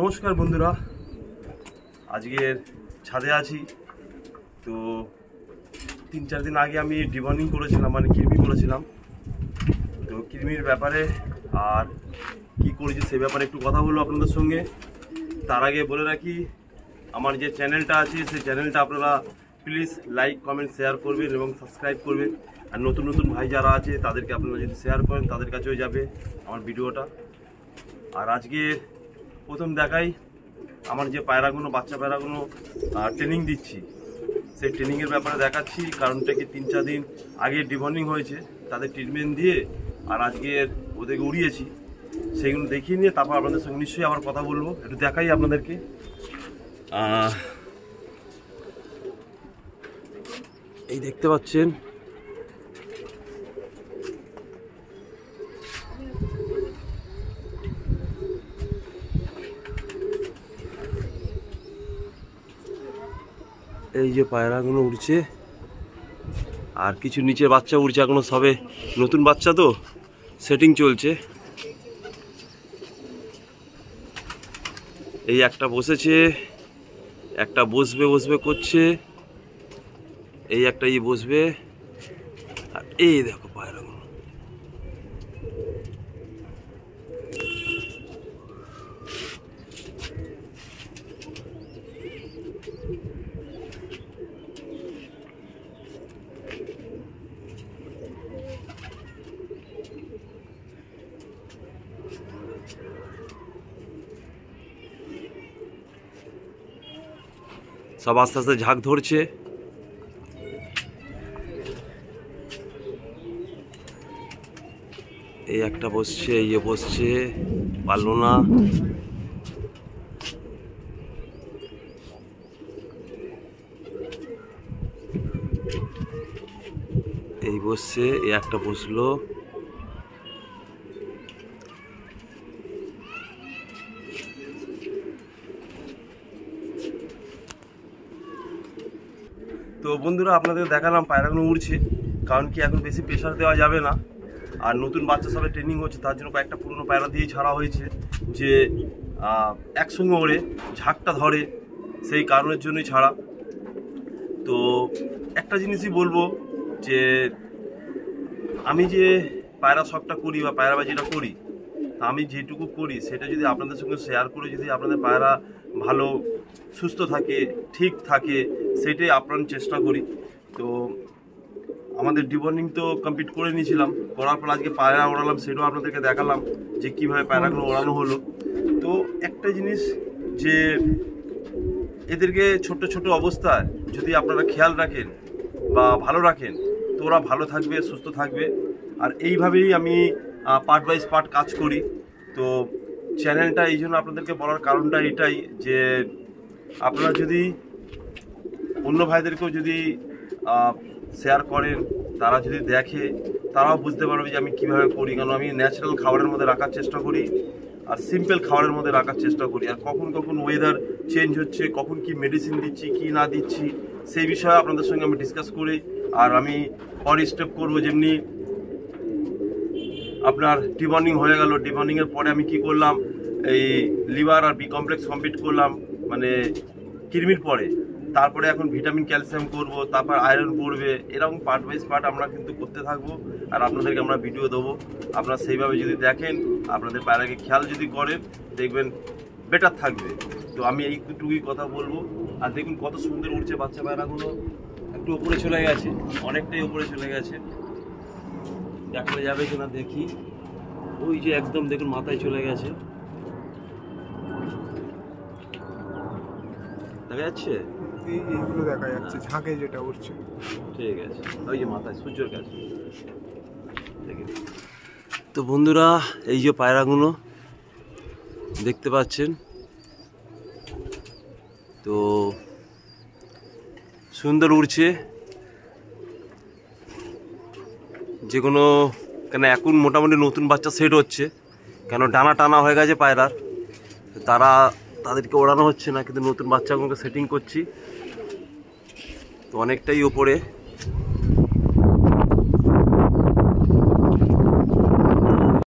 নমস্কার বন্ধুরা, আজকের ছাদে আছি। তো 3-4 দিন আগে আমি ডিবর্নিং করেছিলাম, মানে কৃমি করেছিলাম। তো কৃমির ব্যাপারে আর কি করেছি সে ব্যাপারে একটু কথা বলবো আপনাদের সঙ্গে। তার আগে বলে রাখি, আমার যে চ্যানেলটা আছে সেই চ্যানেলটা আপনারা প্লিজ লাইক, কমেন্ট, শেয়ার করবেন এবং সাবস্ক্রাইব করবেন। আর নতুন নতুন ভাই যারা আছে তাদেরকে আপনারা যদি শেয়ার করেন তাদের কাছেও যাবে আমার ভিডিওটা। আর আজকে প্রথম দেখাই আমার যে পায়রাগুলো, বাচ্চা পায়রাগুলো ট্রেনিং দিচ্ছি, সেই ট্রেনিংয়ের ব্যাপারে দেখাচ্ছি। কারণটা কি, 3-4 দিন আগে ডিবর্নিং হয়েছে, তাদের ট্রিটমেন্ট দিয়ে আর আজকের ওদেরকে উড়িয়েছি, সেইগুলো দেখিয়ে নিয়ে তারপর আপনাদের সঙ্গে নিশ্চয়ই আবার কথা বলবো। একটু দেখাই আপনাদেরকে। এই দেখতে পাচ্ছেন, এই যে পায়রাগুলো উড়ছে আর কিছু নিচের বাচ্চা উড়ছে, এখনো সবে নতুন বাচ্চা তো সেটিং চলছে। এই একটা বসেছে, একটা বসবে করছে, এই একটা বসবে। আর এই দেখো পায়রাগুলো, সব আস্তে আস্তে ঝাঁক ধরছে। এই একটা বসছে, বসছে, পারলো না। এই বসছে, এই একটা বসলো। তো বন্ধুরা, আপনাদের দেখালাম পায়রাগুলো উড়ছে। কারণ কি, এখন বেশি প্রেশার দেওয়া যাবে না, আর নতুন বাচ্চা সবে ট্রেনিং হচ্ছে, তার জন্য কয়েকটা পুরনো পায়রা দিয়ে ছাড়া হয়েছে যে একসঙ্গে ওড়ে ঝাঁকটা ধরে, সেই কারণের জন্যই ছাড়া। তো একটা জিনিসই বলবো যে আমি যে পায়রা শখটা করি বা পায়রাবাজিটা করি, আমি যেটুকু করি সেটা যদি আপনাদের সঙ্গে শেয়ার করে যদি আপনাদের পায়রা ভালো সুস্থ থাকে, ঠিক থাকে, সেটাই আপ্রাণ চেষ্টা করি। তো আমাদের ডিবর্নিং তো কমপ্লিট করে নিয়েছিলাম, করার পর আজকে পায়রা ওড়ালাম, সেটাও আপনাদেরকে দেখালাম যে কীভাবে পায়রাগুলো ওড়ানো হলো। তো একটা জিনিস যে এদেরকে ছোট্ট ছোট অবস্থায় যদি আপনারা খেয়াল রাখেন বা ভালো রাখেন, তো ওরা ভালো থাকবে, সুস্থ থাকবে। আর এইভাবেই আমি পার্ট বাই পার্ট কাজ করি। তো চ্যানেলটা এই জন্য আপনাদেরকে বলার কারণটা এটাই যে আপনারা যদি অন্য ভাইদেরকেও যদি শেয়ার করেন, তারা যদি দেখে, তারাও বুঝতে পারবে যে আমি কীভাবে করি। কারণ আমি ন্যাচারাল খাবারের মধ্যে রাখার চেষ্টা করি আর সিম্পল খাবারের মধ্যে রাখার চেষ্টা করি। আর কখন কখন ওয়েদার চেঞ্জ হচ্ছে, কখন কি মেডিসিন দিচ্ছি কি না দিচ্ছি, সেই বিষয়ে আপনাদের সঙ্গে আমি ডিসকাস করি। আর আমি পর স্টেপ করবো, যেমনি আপনার ডিবর্নিং হয়ে গেল, ডিবর্নিংয়ের পরে আমি কি করলাম, এই লিভার আর বি কমপ্লেক্স কমপ্লিট করলাম, মানে কৃমির পরে। তারপরে এখন ভিটামিন, ক্যালসিয়াম করব, তারপর আয়রন পড়বে। এরকম পার্ট বাই পার্ট আমরা কিন্তু করতে থাকবো আর আপনাদেরকে আমরা ভিডিও দেবো। আপনারা সেইভাবে যদি দেখেন, আপনাদের পায়রাকে খেয়াল যদি করেন, দেখবেন বেটার থাকবে। তো আমি এইটুকুই কথা বলবো। আর দেখুন কত সুন্দর উঠছে বাচ্চা পায়রাগুলো, একটু উপরে চলে গেছে, অনেকটাই উপরে চলে গেছে। দেখা যাবে কিনা দেখি, ওই যে একদম দেখুন মাথায় চলে গেছে, দেখা যাচ্ছে, এইগুলো দেখা যাচ্ছে, ঝাঁকে যেটা উঠছে। ঠিক আছে, ওই যে মাথায় সূর্যের কাছে। তো বন্ধুরা, এই যে পায়রাগুলো দেখতে পাচ্ছেন, তো সুন্দর উড়ছে। যে কোনো, কেন এখন মোটামুটি নতুন বাচ্চা সেট হচ্ছে, কেন ডানা টানা হয়ে গেছে পায়রার, তাদেরকে ওড়ানো হচ্ছে না, কিন্তু নতুন বাচ্চাগুলোকে সেটিং করছি। তো অনেকটাই ওপরে